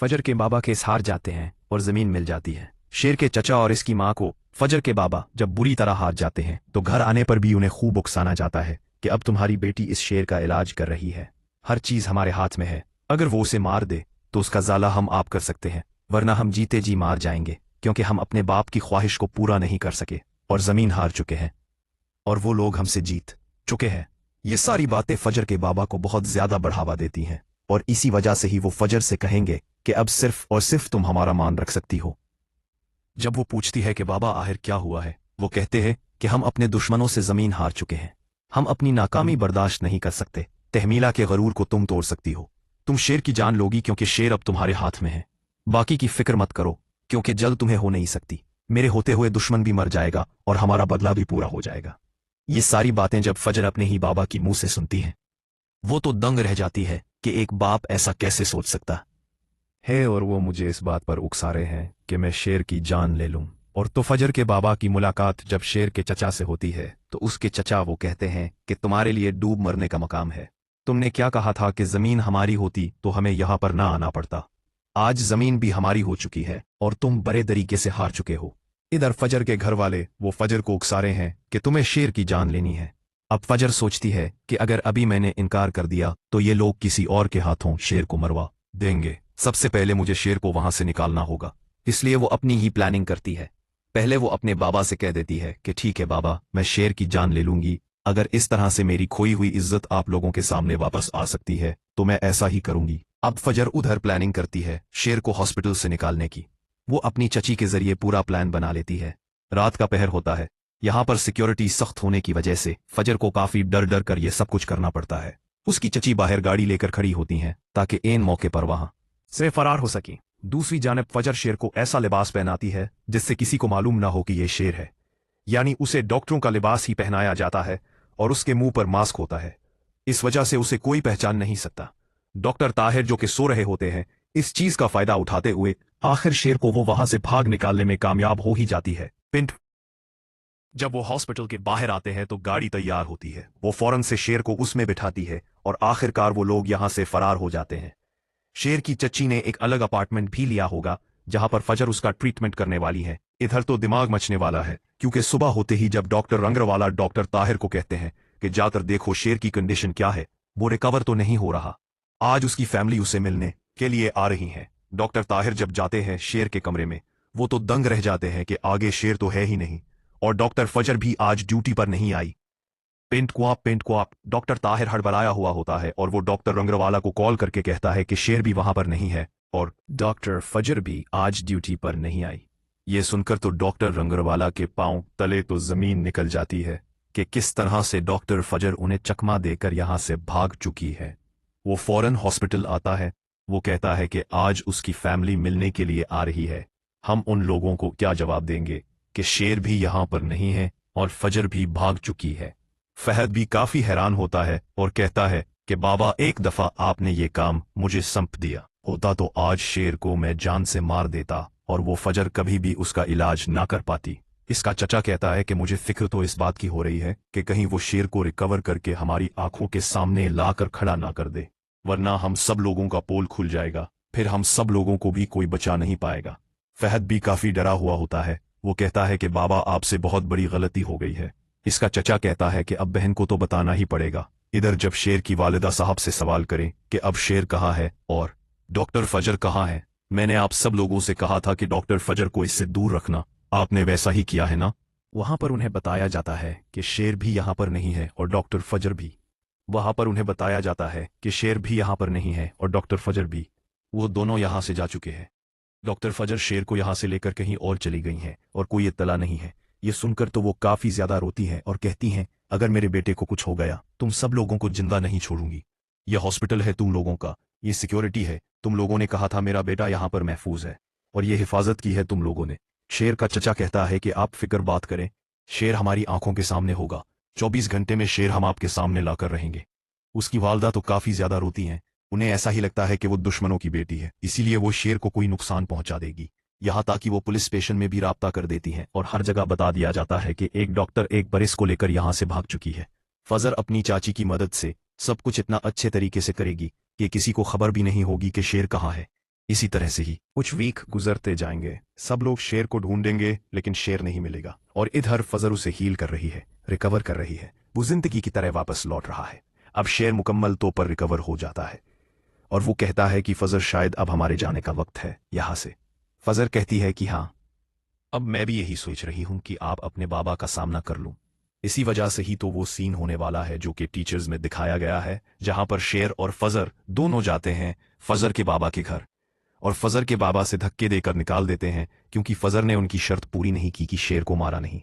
फजर के बाबा केस हार जाते हैं और जमीन मिल जाती है। शेर के चचा और इसकी माँ को फजर के बाबा जब बुरी तरह हार जाते हैं तो घर आने पर भी उन्हें खूब उकसाना जाता है कि अब तुम्हारी बेटी इस शेर का इलाज कर रही है, हर चीज हमारे हाथ में है, अगर वो उसे मार दे तो उसका ज़ाला हम आप कर सकते हैं, वरना हम जीते जी मार जाएंगे, क्योंकि हम अपने बाप की ख्वाहिश को पूरा नहीं कर सके और जमीन हार चुके हैं और वो लोग हमसे जीत चुके हैं। ये सारी बातें फजर के बाबा को बहुत ज्यादा बढ़ावा देती हैं और इसी वजह से ही वो फजर से कहेंगे कि अब सिर्फ और सिर्फ तुम हमारा मान रख सकती हो। जब वो पूछती है कि बाबा आखिर क्या हुआ है, वो कहते हैं कि हम अपने दुश्मनों से जमीन हार चुके हैं, हम अपनी नाकामी बर्दाश्त नहीं कर सकते। तहमीला के गरूर को तुम तोड़ सकती हो, तुम शेर की जान लोगी क्योंकि शेर अब तुम्हारे हाथ में है, बाकी की फिक्र मत करो क्योंकि जल्द तुम्हें हो नहीं सकती, मेरे होते हुए दुश्मन भी मर जाएगा और हमारा बदला भी पूरा हो जाएगा। ये सारी बातें जब फजर अपने ही बाबा की मुंह से सुनती है वो तो दंग रह जाती है कि एक बाप ऐसा कैसे सोच सकता है, और वो मुझे इस बात पर उकसा रहे हैं कि मैं शेर की जान ले लूं। और तो फजर के बाबा की मुलाकात जब शेर के चचा से होती है तो उसके चचा वो कहते हैं कि तुम्हारे लिए डूब मरने का मकाम है, तुमने क्या कहा था कि जमीन हमारी होती तो हमें यहां पर ना आना पड़ता, आज जमीन भी हमारी हो चुकी है और तुम बड़े तरीके से हार चुके हो। इधर फजर के घर वाले वो फजर को उकसा रहे हैं कि तुम्हें शेर की जान लेनी है। अब फजर सोचती है कि अगर अभी मैंने इनकार कर दिया तो ये लोग किसी और के हाथों शेर को मरवा देंगे, सबसे पहले मुझे शेर को वहां से निकालना होगा। इसलिए वो अपनी ही प्लानिंग करती है। पहले वो अपने बाबा से कह देती है कि ठीक है बाबा, मैं शेर की जान ले लूंगी, अगर इस तरह से मेरी खोई हुई इज्जत आप लोगों के सामने वापस आ सकती है तो मैं ऐसा ही करूंगी। अब फजर उधर प्लानिंग करती है शेर को हॉस्पिटल से निकालने की। वो अपनी चची के जरिए पूरा प्लान बना लेती है। रात का पहर होता है, यहाँ पर सिक्योरिटी सख्त होने की वजह से फजर को काफी डर डर कर ये सब कुछ करना पड़ता है। उसकी चची बाहर गाड़ी लेकर खड़ी होती हैं ताकि एन मौके पर वहां से फरार हो सकी। दूसरी जानब फजर शेर को ऐसा लिबास पहनाती है जिससे किसी को मालूम ना हो कि ये शेर है, यानी उसे डॉक्टरों का लिबास ही पहनाया जाता है और उसके मुंह पर मास्क होता है, इस वजह से उसे कोई पहचान नहीं सकता। डॉक्टर ताहिर जो कि सो रहे होते हैं इस चीज का फायदा उठाते हुए आखिर शेर को वो वहां से भाग निकालने में कामयाब हो ही जाती है। पिंट जब वो हॉस्पिटल के बाहर आते हैं तो गाड़ी तैयार होती है, वो फौरन से शेर को उसमें बिठाती है और आखिरकार वो लोग यहां से फरार हो जाते हैं। शेर की चच्ची ने एक अलग अपार्टमेंट भी लिया होगा जहां पर फजर उसका ट्रीटमेंट करने वाली है। इधर तो दिमाग मचने वाला है क्योंकि सुबह होते ही जब डॉक्टर रंगरवाला डॉक्टर ताहिर को कहते हैं कि जाकर देखो शेर की कंडीशन क्या है, वो रिकवर तो नहीं हो रहा, आज उसकी फैमिली उसे मिलने के लिए आ रही है। डॉक्टर ताहिर जब जाते हैं शेर के कमरे में वो तो दंग रह जाते हैं कि आगे शेर तो है ही नहीं और डॉक्टर फजर भी आज ड्यूटी पर नहीं आई। पेंट क्वाप डॉक्टर ताहिर हड़बड़ाया हुआ होता है और वो डॉक्टर रंगरवाला को कॉल करके कहता है कि शेर भी वहां पर नहीं है और डॉक्टर फजर भी आज ड्यूटी पर नहीं आई। ये सुनकर तो डॉक्टर रंगरवाला के पांव तले तो जमीन निकल जाती है कि किस तरह से डॉक्टर फजर उन्हें चकमा देकर यहां से भाग चुकी है। वो फौरन हॉस्पिटल आता है, वो कहता है कि आज उसकी फैमिली मिलने के लिए आ रही है, हम उन लोगों को क्या जवाब देंगे कि शेर भी यहां पर नहीं है और फजर भी भाग चुकी है। फहद भी काफी हैरान होता है और कहता है कि बाबा एक दफा आपने ये काम मुझे सौंप दिया होता तो आज शेर को मैं जान से मार देता और वो फजर कभी भी उसका इलाज ना कर पाती। इसका चचा कहता है कि मुझे फिक्र तो इस बात की हो रही है कि कहीं वो शेर को रिकवर करके हमारी आंखों के सामने लाकर खड़ा ना कर दे, वरना हम सब लोगों का पोल खुल जाएगा, फिर हम सब लोगों को भी कोई बचा नहीं पाएगा। फहद भी काफी डरा हुआ होता है, वो कहता है कि बाबा आपसे बहुत बड़ी गलती हो गई है। इसका चचा कहता है कि अब बहन को तो बताना ही पड़ेगा। इधर जब शेर की वालिदा साहब से सवाल करें कि अब शेर कहाँ है और डॉक्टर फजर कहाँ है, मैंने आप सब लोगों से कहा था कि डॉक्टर फजर को इससे दूर रखना, आपने वैसा ही किया है ना। वहां पर उन्हें बताया जाता है कि शेर भी यहां पर नहीं है और डॉक्टर फजर भी। वहां पर उन्हें बताया जाता है कि शेर भी यहां पर नहीं है और डॉक्टर फजर भी, वो दोनों यहां से जा चुके हैं। डॉक्टर फजर शेर को यहां से लेकर कहीं और चली गई हैं और कोई इत्तला नहीं है। ये सुनकर तो वो काफी ज्यादा रोती हैं और कहती हैं, अगर मेरे बेटे को कुछ हो गया तुम सब लोगों को जिंदा नहीं छोड़ूंगी। यह हॉस्पिटल है तुम लोगों का, ये सिक्योरिटी है, तुम लोगों ने कहा था मेरा बेटा यहाँ पर महफूज है और ये हिफाजत की है तुम लोगों ने। शेर का चचा कहता है कि आप फिक्र बात करें, शेर हमारी आंखों के सामने होगा, 24 घंटे में शेर हम आपके सामने लाकर रहेंगे। उसकी वालदा तो काफी ज्यादा रोती हैं, उन्हें ऐसा ही लगता है कि वो दुश्मनों की बेटी है, इसीलिए वो शेर को कोई नुकसान पहुंचा देगी। यहाँ ताकि वो पुलिस स्टेशन में भी राब्ता कर देती हैं और हर जगह बता दिया जाता है कि एक डॉक्टर एक मरीज को लेकर यहाँ से भाग चुकी है। फजर अपनी चाची की मदद से सब कुछ इतना अच्छे तरीके से करेगी कि किसी को खबर भी नहीं होगी कि शेर कहाँ है। इसी तरह से ही कुछ वीक गुजरते जाएंगे, सब लोग शेर को ढूंढेंगे लेकिन शेर नहीं मिलेगा, और इधर फजर उसे हील कर रही है, रिकवर कर रही है, वो जिंदगी की तरह वापस लौट रहा है। अब शेर मुकम्मल तौर पर रिकवर हो जाता है और वो कहता है कि फजर शायद अब हमारे जाने का वक्त है यहाँ से। फजर कहती है कि हाँ, अब मैं भी यही सोच रही हूँ कि आप अपने बाबा का सामना कर लूँ। इसी वजह से ही तो वो सीन होने वाला है जो कि टीचर्स में दिखाया गया है, जहां पर शेर और फजर दोनों जाते हैं फजर के बाबा के घर, और फजर के बाबा से धक्के देकर निकाल देते हैं क्योंकि फजर ने उनकी शर्त पूरी नहीं की कि शेर को मारा नहीं।